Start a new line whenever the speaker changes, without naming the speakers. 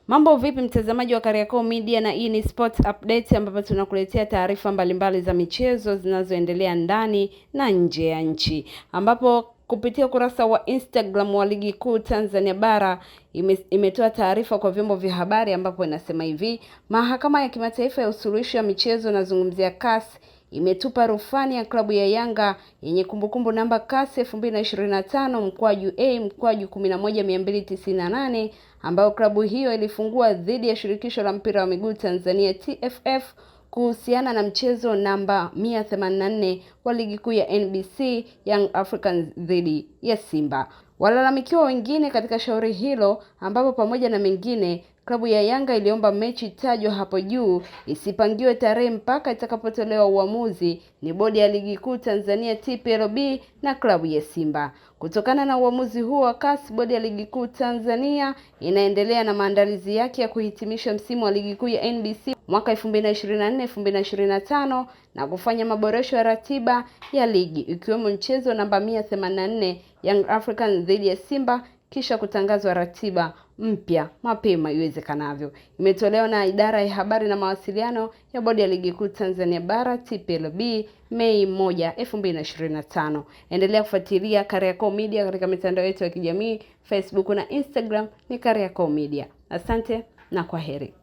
Mambo vipi mtazamaji wa Kariakoo Media, na hii ni Sports Update ambapo tunakuletea taarifa mbalimbali za michezo zinazoendelea ndani na nje ya nchi. Ambapo kupitia ukurasa wa Instagram wa Ligi Kuu Tanzania Bara imetoa taarifa kwa vyombo vya habari ambapo inasema hivi: Mahakama ya Kimataifa ya Usuluhishi wa Michezo, nazungumzia CAS, imetupa rufani ya klabu ya Yanga yenye kumbukumbu namba CAS 2025/A/11298 ambayo klabu hiyo ilifungua dhidi ya Shirikisho la Mpira wa Miguu Tanzania TFF kuhusiana na mchezo namba 184 wa ligi kuu ya NBC Young Africans dhidi ya Simba. Walalamikiwa wengine katika shauri hilo, ambapo pamoja na mengine klabu ya Yanga iliomba mechi tajwa hapo juu isipangiwe tarehe mpaka itakapotolewa uamuzi ni bodi ya ligi kuu Tanzania TPLB na klabu ya Simba. Kutokana na uamuzi huo wa CAS, bodi ya ligi kuu Tanzania inaendelea na maandalizi yake ya kuhitimisha msimu wa ligi kuu ya NBC mwaka 2024-2025 na kufanya maboresho ya ratiba ya ligi ikiwemo mchezo namba 184 Young Africans dhidi ya Simba, kisha kutangazwa ratiba mpya mapema iwezekanavyo. Imetolewa na idara ya habari na mawasiliano ya bodi ya ligi kuu Tanzania Bara TPLB Mei 1, 2025. Endelea kufuatilia Kariakoo Media katika mitandao yetu ya kijamii Facebook na Instagram ni Kariakoo Media. Asante na kwaheri.